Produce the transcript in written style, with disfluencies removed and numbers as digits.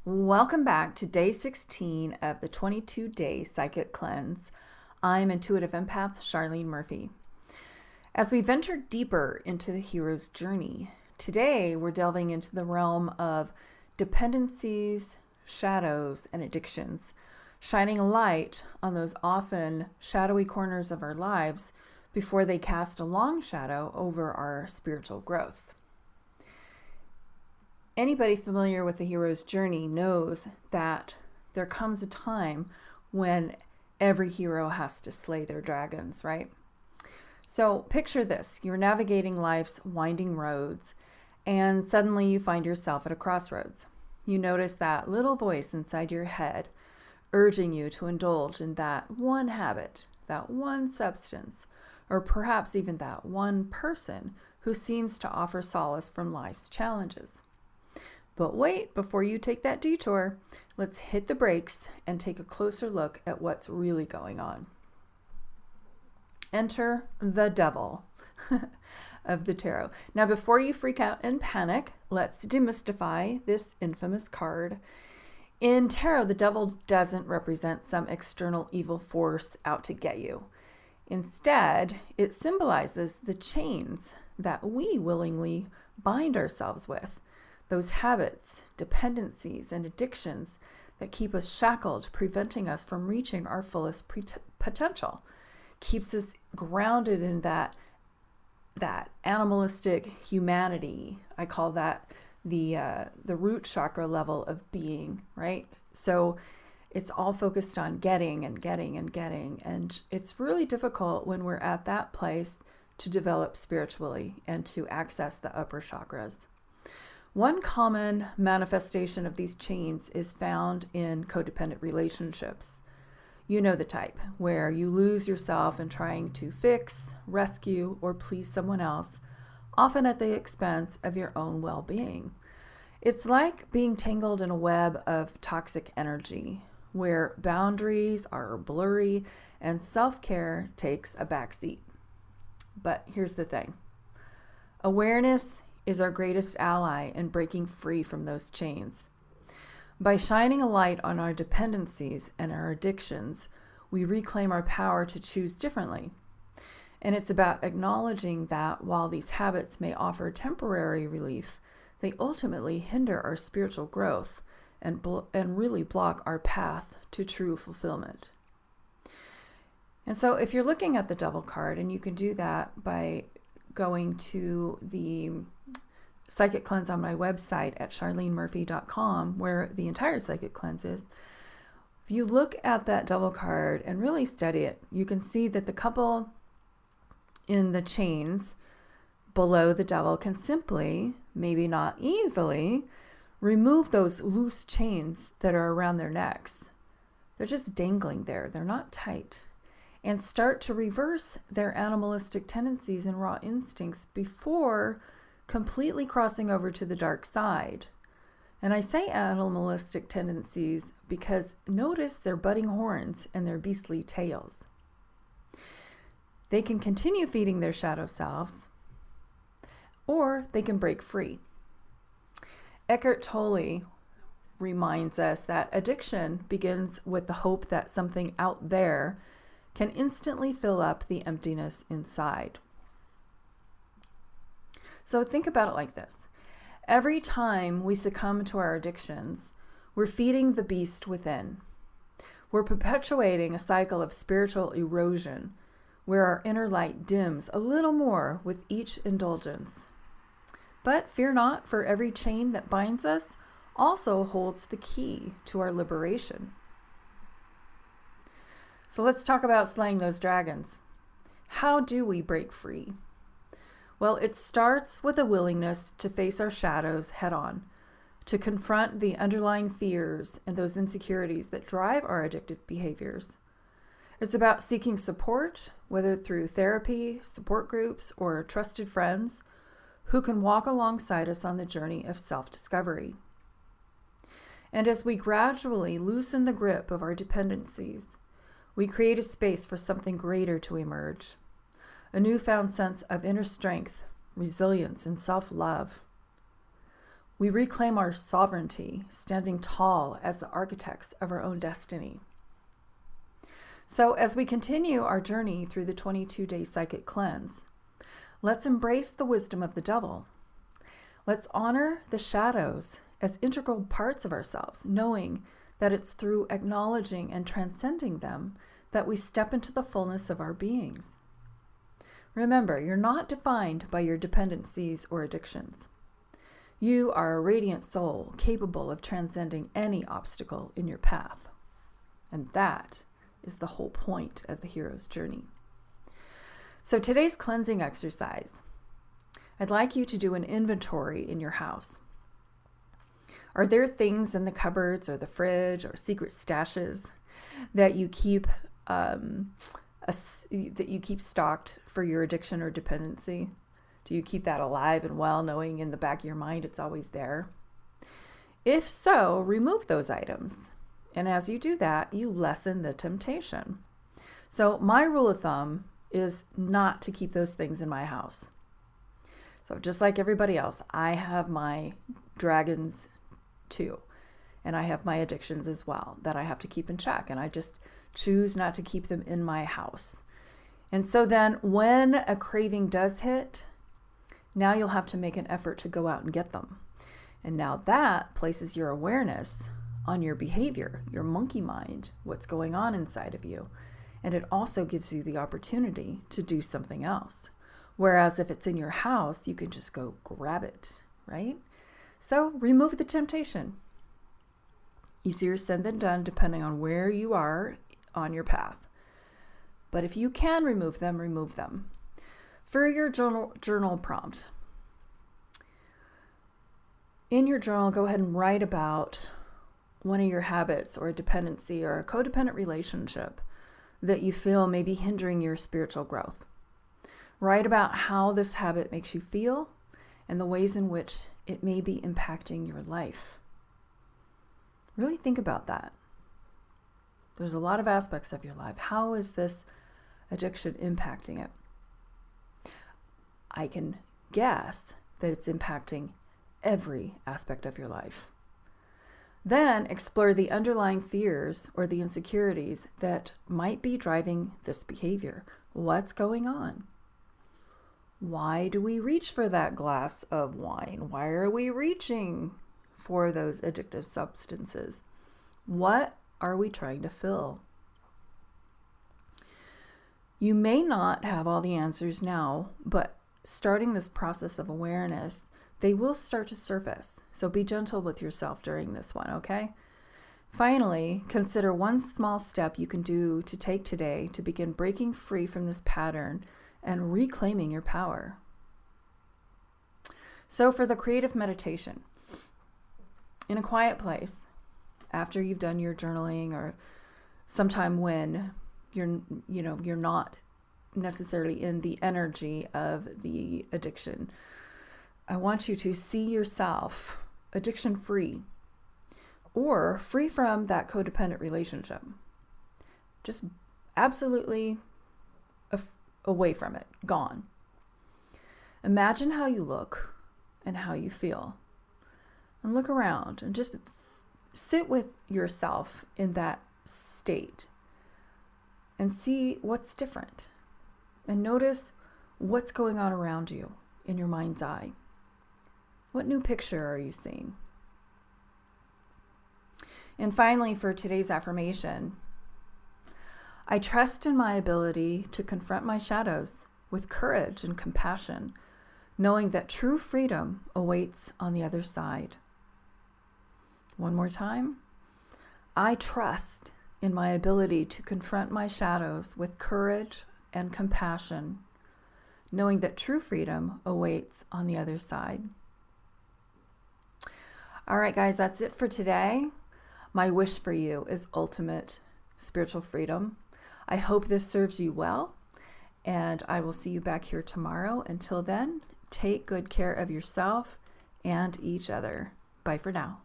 Welcome back to day 16 of the 22-day psychic cleanse. I'm intuitive empath Charlene Murphy. As we venture deeper into the hero's journey, today we're delving into the realm of dependencies, shadows, and addictions, shining a light on those often shadowy corners of our lives before they cast a long shadow over our spiritual growth. Anybody familiar with the hero's journey knows that there comes a time when every hero has to slay their dragons, right? So picture this. You're navigating life's winding roads, and suddenly you find yourself at a crossroads. You notice that little voice inside your head urging you to indulge in that one habit, that one substance, or perhaps even that one person who seems to offer solace from life's challenges. But wait, before you take that detour, let's hit the brakes and take a closer look at what's really going on. Enter the devil of the tarot. Now, before you freak out and panic, let's demystify this infamous card. In tarot, the devil doesn't represent some external evil force out to get you. Instead, it symbolizes the chains that we willingly bind ourselves with. Those habits, dependencies, and addictions that keep us shackled, preventing us from reaching our fullest potential, keeps us grounded in that animalistic humanity. I call that the root chakra level of being, right? So it's all focused on getting and getting and getting, and it's really difficult when we're at that place to develop spiritually and to access the upper chakras. One common manifestation of these chains is found in codependent relationships. You know the type, where you lose yourself in trying to fix, rescue, or please someone else, often at the expense of your own well-being. It's like being tangled in a web of toxic energy, where boundaries are blurry and self-care takes a backseat. But here's the thing. Awareness is our greatest ally in breaking free from those chains. By shining a light on our dependencies and our addictions, we reclaim our power to choose differently. And it's about acknowledging that while these habits may offer temporary relief, they ultimately hinder our spiritual growth and really block our path to true fulfillment. And so if you're looking at the devil card, and you can do that by going to the psychic cleanse on my website at charlenemurphy.com, where the entire psychic cleanse is. If you look at that devil card and really study it, you can see that the couple in the chains below the devil can simply, maybe not easily, remove those loose chains that are around their necks. They're just dangling there. They're not tight. And start to reverse their animalistic tendencies and raw instincts before completely crossing over to the dark side. And I say animalistic tendencies because notice their budding horns and their beastly tails. They can continue feeding their shadow selves, or they can break free. Eckhart Tolle reminds us that addiction begins with the hope that something out there can instantly fill up the emptiness inside. So think about it like this. Every time we succumb to our addictions, we're feeding the beast within. We're perpetuating a cycle of spiritual erosion where our inner light dims a little more with each indulgence. But fear not, for every chain that binds us also holds the key to our liberation. So let's talk about slaying those dragons. How do we break free? Well, it starts with a willingness to face our shadows head on, to confront the underlying fears and those insecurities that drive our addictive behaviors. It's about seeking support, whether through therapy, support groups, or trusted friends who can walk alongside us on the journey of self-discovery. And as we gradually loosen the grip of our dependencies, we create a space for something greater to emerge. A newfound sense of inner strength, resilience, and self-love. We reclaim our sovereignty, standing tall as the architects of our own destiny. So as we continue our journey through the 22-day psychic cleanse, let's embrace the wisdom of the devil. Let's honor the shadows as integral parts of ourselves, knowing that it's through acknowledging and transcending them that we step into the fullness of our beings. Remember, you're not defined by your dependencies or addictions. You are a radiant soul capable of transcending any obstacle in your path. And that is the whole point of the hero's journey. So today's cleansing exercise, I'd like you to do an inventory in your house. Are there things in the cupboards or the fridge or secret stashes that you keep stocked for your addiction or dependency? Do you keep that alive and well, knowing in the back of your mind it's always there? If so, remove those items. And as you do that, you lessen the temptation. So my rule of thumb is not to keep those things in my house. So just like everybody else, I have my dragons too. And I have my addictions as well that I have to keep in check. And I just choose not to keep them in my house. And so then when a craving does hit, now you'll have to make an effort to go out and get them. And now that places your awareness on your behavior, your monkey mind, what's going on inside of you. And it also gives you the opportunity to do something else. Whereas if it's in your house, you can just go grab it, right? So remove the temptation. Easier said than done, depending on where you are on your path. But if you can remove them, remove them. For your journal prompt, in your journal, go ahead and write about one of your habits or a dependency or a codependent relationship that you feel may be hindering your spiritual growth. Write about how this habit makes you feel and the ways in which it may be impacting your life. Really think about that. There's a lot of aspects of your life. How is this addiction impacting it? I can guess that it's impacting every aspect of your life. Then explore the underlying fears or the insecurities that might be driving this behavior. What's going on? Why do we reach for that glass of wine? Why are we reaching for those addictive substances? What are we trying to fill? You may not have all the answers now, but starting this process of awareness, they will start to surface. So be gentle with yourself during this one, okay? Finally, consider one small step you can do to take today to begin breaking free from this pattern and reclaiming your power. So for the creative meditation, in a quiet place, after you've done your journaling or sometime when you're not necessarily in the energy of the addiction, I want you to see yourself addiction free or free from that codependent relationship. Just absolutely away from it, gone. Imagine how you look and how you feel. And look around and just sit with yourself in that state and see what's different. And notice what's going on around you in your mind's eye. What new picture are you seeing? And finally, for today's affirmation, I trust in my ability to confront my shadows with courage and compassion, knowing that true freedom awaits on the other side. One more time. I trust in my ability to confront my shadows with courage and compassion, knowing that true freedom awaits on the other side. All right, guys, that's it for today. My wish for you is ultimate spiritual freedom. I hope this serves you well, and I will see you back here tomorrow. Until then, take good care of yourself and each other. Bye for now.